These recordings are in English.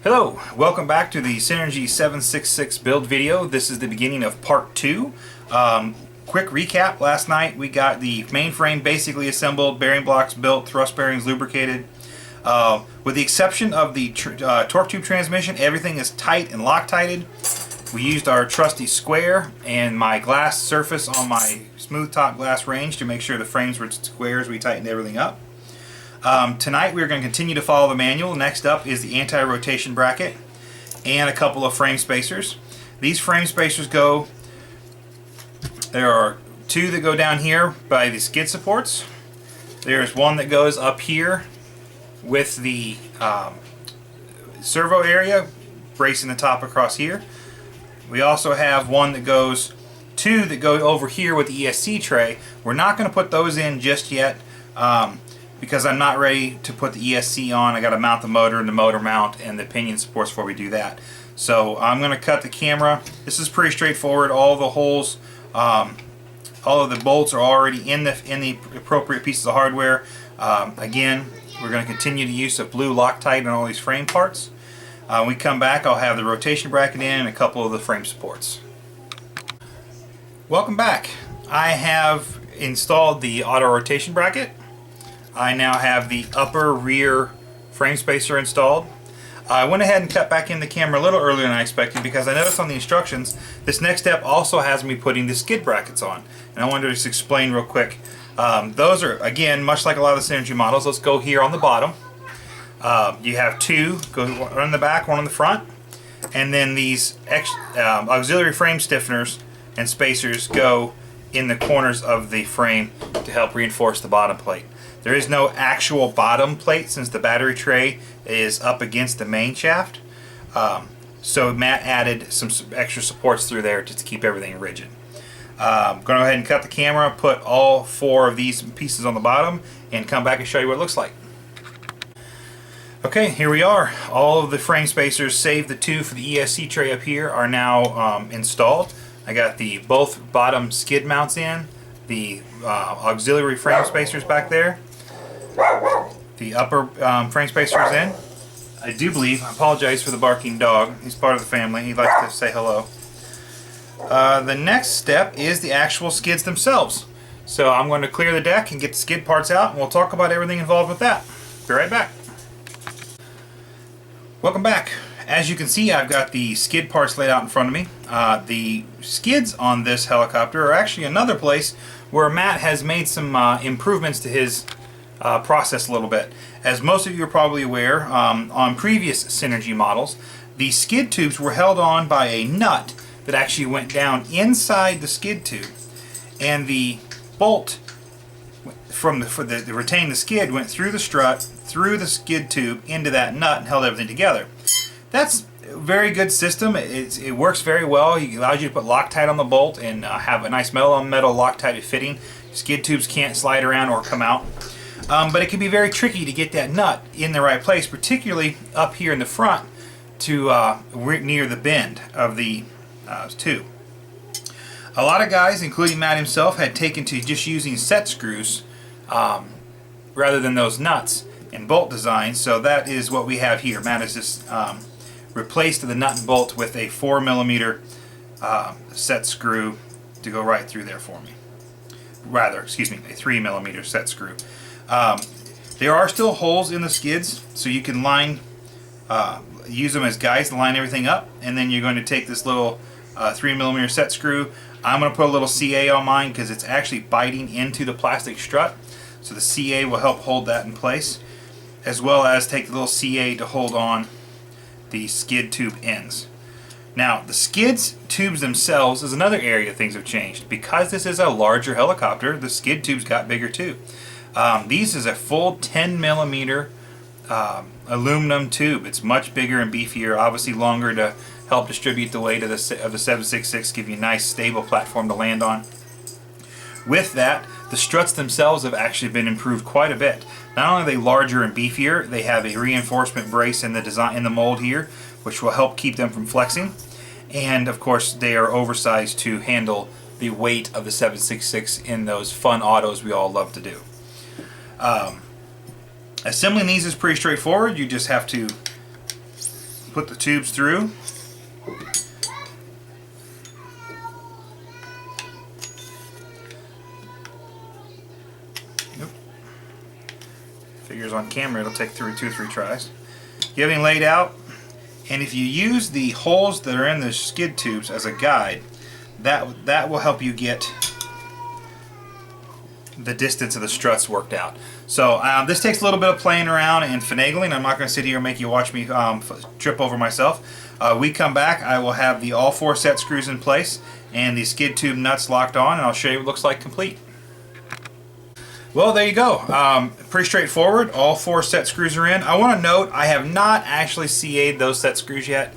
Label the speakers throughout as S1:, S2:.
S1: Hello, welcome back to the Synergy 766 build video. This is the beginning of part 2. Quick recap, last night we got the mainframe basically assembled, bearing blocks built, thrust bearings lubricated. With the exception of the torque tube transmission, everything is tight and Loctited. We used our trusty square and my glass surface on my smooth top glass range to make sure the frames were square as we tightened everything up. Tonight we're going to continue to follow the manual. Next up is the anti-rotation bracket and a couple of frame spacers. These frame spacers there are two that go down here by the skid supports. There's one that goes up here with the servo area, bracing the top across here. We also have two that go over here with the ESC tray. We're not going to put those in just yet. Because I'm not ready to put the ESC on. I got to mount the motor and the motor mount and the pinion supports before we do that. So I'm going to cut the camera. This is pretty straightforward. All the holes, all of the bolts are already in the appropriate pieces of hardware. Again, we're going to continue the use of blue Loctite on all these frame parts. When we come back, I'll have the rotation bracket in and a couple of the frame supports. Welcome back. I have installed the auto rotation bracket. I now have the upper rear frame spacer installed. I went ahead and cut back in the camera a little earlier than I expected because I noticed on the instructions this next step also has me putting the skid brackets on. And I wanted to just explain real quick. Those are, again, much like a lot of the Synergy models. Let's go here on the bottom. You have two, one on the back, one on the front. And then these auxiliary frame stiffeners and spacers go in the corners of the frame to help reinforce the bottom plate. There is no actual bottom plate since the battery tray is up against the main shaft. So Matt added some extra supports through there just to keep everything rigid. I'm going to go ahead and cut the camera, put all four of these pieces on the bottom, and come back and show you what it looks like. Okay, here we are. All of the frame spacers, save the two for the ESC tray up here, are now installed. I got both bottom skid mounts in, the auxiliary frame spacers back there. The upper frame spacer is in. I do believe, I apologize for the barking dog, he's part of the family, he likes to say hello. The next step is the actual skids themselves. So I'm going to clear the deck and get the skid parts out and we'll talk about everything involved with that. Be right back. Welcome back. As you can see, I've got the skid parts laid out in front of me. The skids on this helicopter are actually another place where Matt has made some improvements to his process a little bit. As most of you are probably aware, on previous Synergy models, the skid tubes were held on by a nut that actually went down inside the skid tube, and the bolt to retain the skid went through the strut, through the skid tube, into that nut and held everything together. That's a very good system. It works very well. It allows you to put Loctite on the bolt and have a nice metal on metal Loctite fitting. Skid tubes can't slide around or come out. But it can be very tricky to get that nut in the right place, particularly up here in the front to near the bend of the tube. A lot of guys, including Matt himself, had taken to just using set screws rather than those nuts and bolt designs, so that is what we have here. Matt has just replaced the nut and bolt with a 4mm set screw to go right through there for me. Rather, excuse me, a 3mm set screw. There are still holes in the skids, so you can use them as guides to line everything up, and then you're going to take this little 3mm set screw. I'm going to put a little CA on mine because it's actually biting into the plastic strut, so the CA will help hold that in place, as well as take the little CA to hold on the skid tube ends. Now, the skids tubes themselves is another area things have changed. Because this is a larger helicopter, the skid tubes got bigger too. These is a full 10mm aluminum tube. It's much bigger and beefier, obviously longer to help distribute the weight of the 766, give you a nice stable platform to land on. With that, the struts themselves have actually been improved quite a bit. Not only are they larger and beefier, they have a reinforcement brace in the mold here, which will help keep them from flexing. And of course, they are oversized to handle the weight of the 766 in those fun autos we all love to do. Assembling these is pretty straightforward. You just have to put the tubes through. Nope. Figures on camera it'll take 2 or 3 tries. Get everything laid out, and if you use the holes that are in the skid tubes as a guide, that will help you get the distance of the struts worked out. So this takes a little bit of playing around and finagling. I'm not going to sit here and make you watch me trip over myself. We come back, I will have all 4 set screws in place and the skid tube nuts locked on, and I'll show you what it looks like complete. Well, there you go. Pretty straightforward. All 4 set screws are in. I want to note I have not actually CA'd those set screws yet.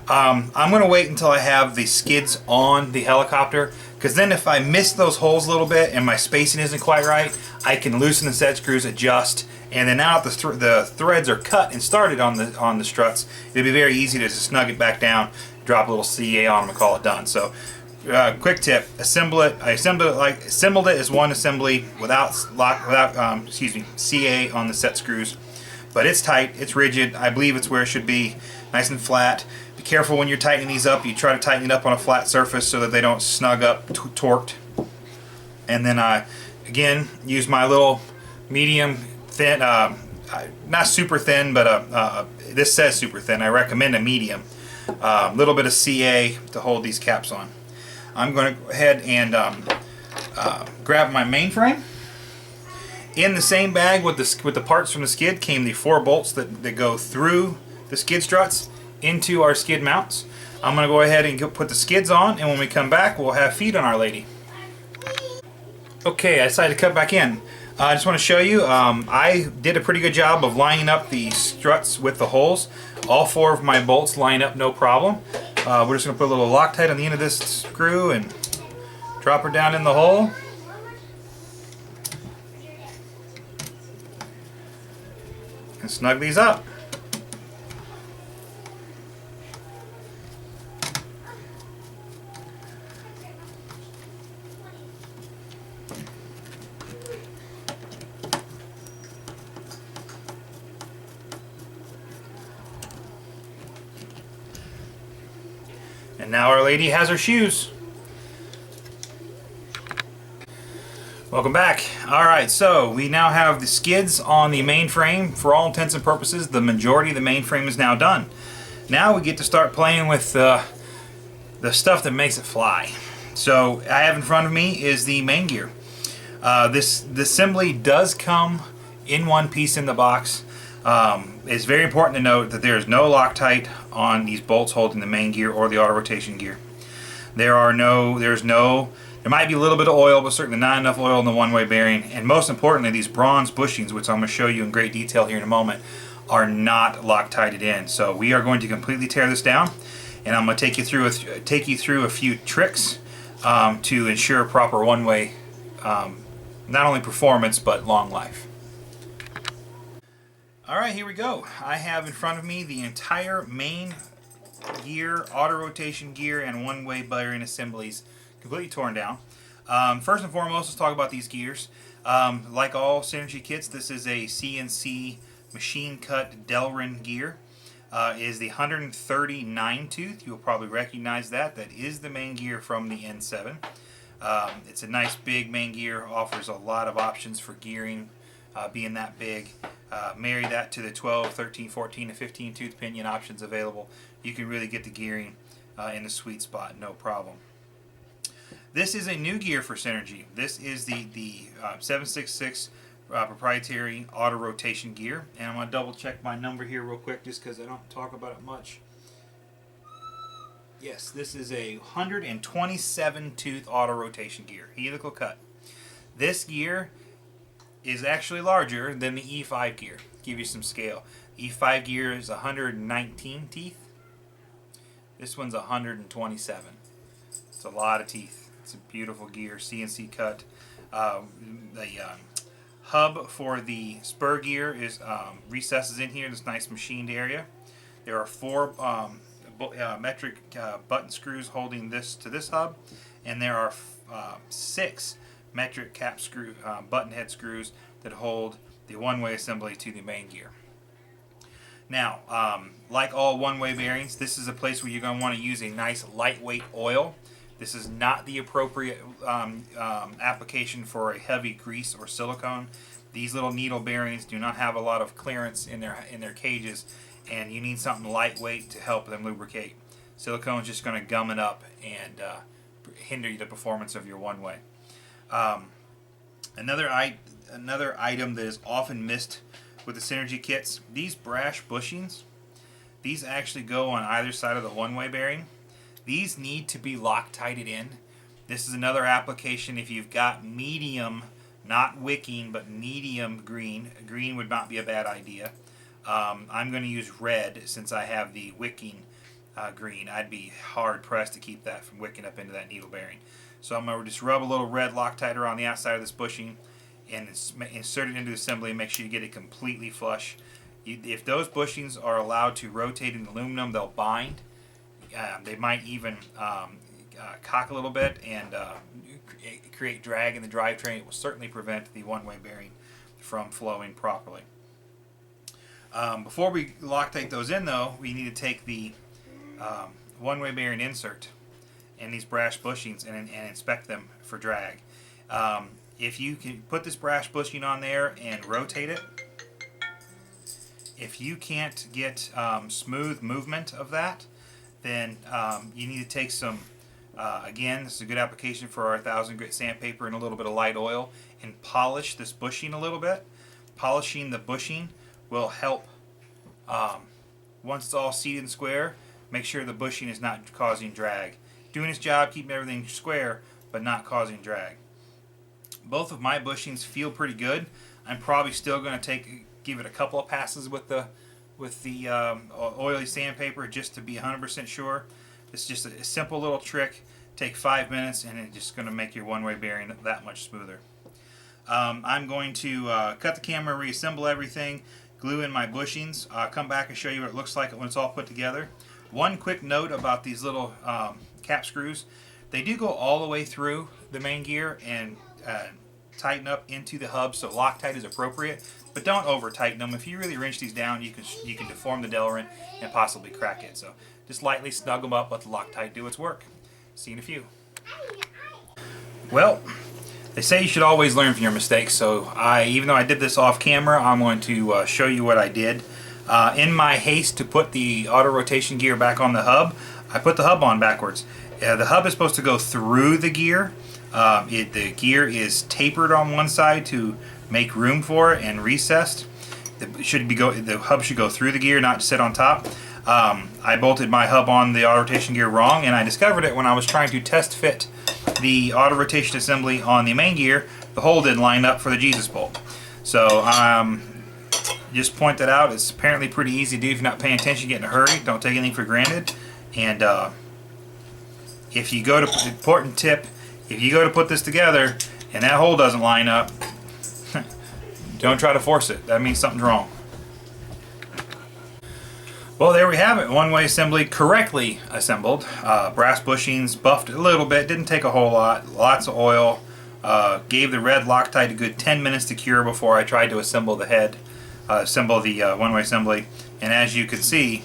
S1: I'm going to wait until I have the skids on the helicopter, because then if I miss those holes a little bit and my spacing isn't quite right, I can loosen the set screws, adjust, and then now that the threads are cut and started on the struts, it'll be very easy to just snug it back down, drop a little CA on them, and call it done. So, quick tip: assemble it. I assembled it as one assembly without CA on the set screws, but it's tight, it's rigid. I believe it's where it should be, nice and flat. Be careful when you're tightening these up. You try to tighten it up on a flat surface so that they don't snug up, torqued. And then again, use my little medium thin, not super thin, but this says super thin. I recommend a medium. Little bit of CA to hold these caps on. I'm going to go ahead and grab my mainframe. In the same bag with the parts from the skid came the 4 bolts that go through the skid struts into our skid mounts. I'm going to go ahead and put the skids on, and when we come back we'll have feet on our lady. Okay, I decided to cut back in. I just want to show you, I did a pretty good job of lining up the struts with the holes. All 4 of my bolts line up no problem. We're just going to put a little Loctite on the end of this screw and drop her down in the hole. And snug these up. And now our lady has her shoes. Welcome back. Alright, so we now have the skids on the mainframe. For all intents and purposes, the majority of the mainframe is now done. Now we get to start playing with the stuff that makes it fly. So I have in front of me is the main gear. The assembly does come in one piece in the box. It's very important to note that there is no Loctite on these bolts holding the main gear or the auto rotation gear. There might be a little bit of oil, but certainly not enough oil in the one-way bearing. And most importantly, these bronze bushings, which I'm going to show you in great detail here in a moment, are not Loctited in. So we are going to completely tear this down, and I'm going to take you through a few tricks to ensure proper one-way, not only performance but long life. Alright, here we go. I have in front of me the entire main gear, auto rotation gear, and one-way bearing assemblies completely torn down. First and foremost, let's talk about these gears. Like all Synergy kits, this is a CNC machine cut Delrin gear. It is the 139 tooth. You'll probably recognize that. That is the main gear from the N7. It's a nice big main gear, offers a lot of options for gearing, being that big. Marry that to the 12, 13, 14, and 15 tooth pinion options available. You can really get the gearing in the sweet spot, no problem. This is a new gear for Synergy. This is the 766 proprietary auto rotation gear, and I'm going to double check my number here real quick just because I don't talk about it much. Yes, this is a 127 tooth auto rotation gear, helical cut. This gear is actually larger than the E5 gear. Give you some scale. E5 gear is 119 teeth. This one's 127. It's a lot of teeth. It's a beautiful gear, CNC cut. The hub for the spur gear is recesses in here, this nice machined area. There are 4 metric button screws holding this to this hub, and there are 6 metric cap screw button head screws that hold the one-way assembly to the main gear. Now, like all one-way bearings, this is a place where you're going to want to use a nice lightweight oil. This is not the appropriate application for a heavy grease or silicone. These little needle bearings do not have a lot of clearance in their cages, and you need something lightweight to help them lubricate. Silicone is just going to gum it up and hinder the performance of your one-way. Another item that is often missed with the Synergy kits, these brash bushings, these actually go on either side of the one-way bearing. These need to be Loctited in. This is another application if you've got medium, not wicking, but medium green. Green would not be a bad idea. I'm going to use red since I have the wicking green. I'd be hard pressed to keep that from wicking up into that needle bearing. So I'm going to just rub a little red Loctiter on the outside of this bushing and insert it into the assembly and make sure you get it completely flush. If those bushings are allowed to rotate in aluminum, they'll bind. They might even cock a little bit and create drag in the drivetrain. It will certainly prevent the one-way bearing from flowing properly. Before we Loctite those in, though, we need to take the one-way bearing insert and these brash bushings and inspect them for drag. If you can put this brash bushing on there and rotate it, if you can't get smooth movement of that, then you need to take some, again, this is a good application for our 1000 grit sandpaper and a little bit of light oil, and polish this bushing a little bit. Polishing the bushing will help, once it's all seated and square, make sure the bushing is not causing drag. Doing its job, keeping everything square, but not causing drag. Both of my bushings feel pretty good. I'm probably still going to give it a couple of passes with the oily sandpaper just to be 100% sure. It's just a simple little trick. Take 5 minutes and it's just going to make your one-way bearing that much smoother. I'm going to cut the camera, reassemble everything, glue in my bushings, come back and show you what it looks like when it's all put together. One quick note about these little cap screws. They do go all the way through the main gear and tighten up into the hub, so Loctite is appropriate, but don't over tighten them. If you really wrench these down, you can deform the Delrin and possibly crack it. So just lightly snug them up, let the Loctite do its work. See you in a few. Well, they say you should always learn from your mistakes, so even though I did this off camera, I'm going to show you what I did. In my haste to put the auto rotation gear back on the hub, I put the hub on backwards. The hub is supposed to go through the gear. The gear is tapered on one side to make room for it and recessed. The hub should go through the gear, not sit on top. I bolted my hub on the auto rotation gear wrong, and I discovered it when I was trying to test fit the auto rotation assembly on the main gear. The hole didn't line up for the Jesus bolt. So just point that out. It's apparently pretty easy to do if you're not paying attention, get in a hurry. Don't take anything for granted. And if you go to, important tip, if you go to put this together and that hole doesn't line up, don't try to force it. That means something's wrong. Well, there we have it. One-way assembly correctly assembled. Brass bushings, buffed a little bit, didn't take a whole lot. Lots of oil. Gave the red Loctite a good 10 minutes to cure before I tried to assemble the head, one-way assembly. And as you can see,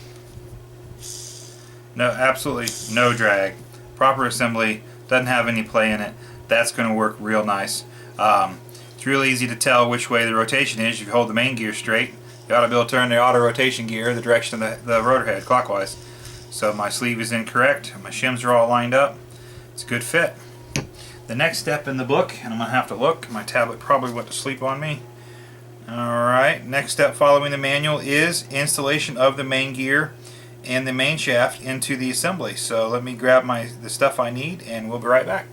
S1: absolutely no drag. Proper assembly, doesn't have any play in it. That's going to work real nice. It's real easy to tell which way the rotation is. If you hold the main gear straight, you ought to be able to turn the auto rotation gear the direction of the rotor head clockwise. So my sleeve is incorrect. My shims are all lined up. It's a good fit. The next step in the book, and I'm going to have to look. My tablet probably went to sleep on me. Alright, next step following the manual is installation of the main gear and the main shaft into the assembly. So let me grab the stuff I need and we'll be right back.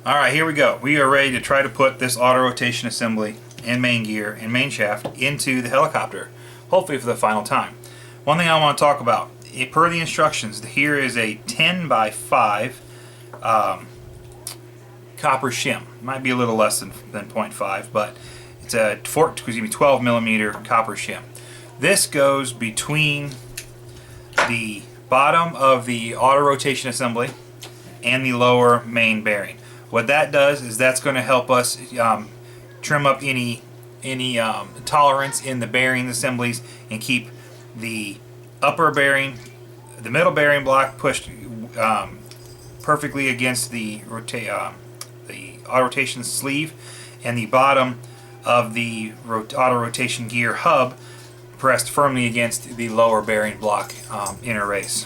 S1: Alright, here we go. We are ready to try to put this auto rotation assembly and main gear and main shaft into the helicopter, hopefully for the final time. One thing I want to talk about, per the instructions, here is a 10 by 5 copper shim. It might be a little less than 0.5, but it's a 12 millimeter copper shim. This goes between the bottom of the auto rotation assembly and the lower main bearing. What that does is that's going to help us trim up any tolerance in the bearing assemblies and keep the upper bearing, the middle bearing block pushed perfectly against the auto rotation sleeve, and the bottom of the auto rotation gear hub pressed firmly against the lower bearing block inner race.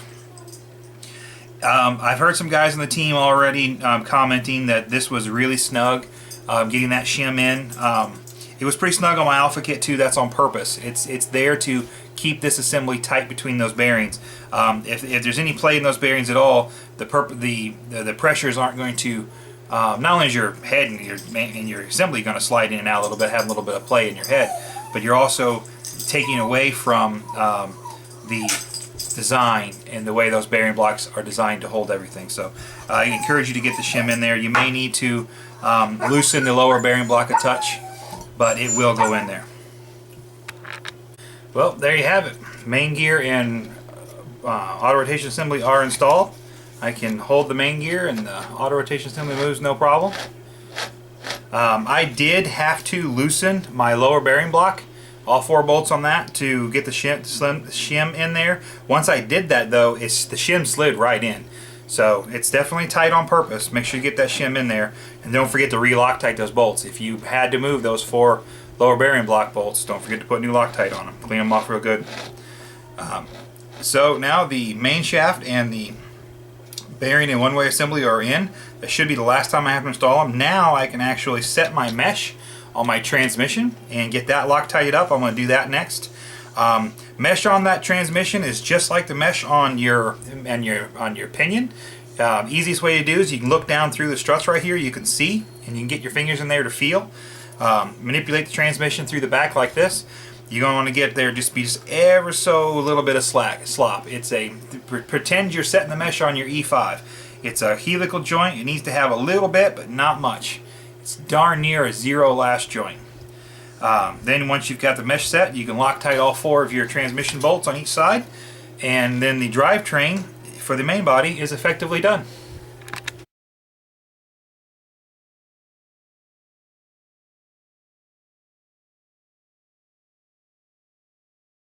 S1: I've heard some guys on the team already commenting that this was really snug, getting that shim in. It was pretty snug on my Alpha kit too. That's on purpose. It's there to keep this assembly tight between those bearings. If there's any play in those bearings at all, the pressures aren't going to. Not only is your head and your assembly going to slide in and out a little bit, have a little bit of play in your head, but you're also taking away from the design and the way those bearing blocks are designed to hold everything. So I encourage you to get the shim in there. You may need to loosen the lower bearing block a touch, but it will go in there. Well, there you have it. Main gear and auto rotation assembly are installed. I can hold the main gear and the auto rotation assembly moves no problem. I did have to loosen my lower bearing block, all 4 bolts on that, to get the shim in there. Once I did that though, the shim slid right in. So it's definitely tight on purpose. Make sure you get that shim in there, and don't forget to re-Loctite those bolts. If you had to move those 4 lower bearing block bolts, don't forget to put new Loctite on them. Clean them off real good. So now the main shaft and the bearing and one-way assembly are in. That should be the last time I have to install them. Now I can actually set my mesh on my transmission and get that Loctited up. I'm going to do that next. Mesh on that transmission is just like the mesh on your pinion. Easiest way to do is you can look down through the struts right here. You can see, and you can get your fingers in there to feel. Manipulate the transmission through the back like this. You're going to want to get there just ever so a little bit of slop. Pretend you're setting the mesh on your E5. It's a helical joint. It needs to have a little bit, but not much. It's darn near a 0 last joint. Then once you've got the mesh set, you can Loctite all 4 of your transmission bolts on each side, and then the drivetrain for the main body is effectively done.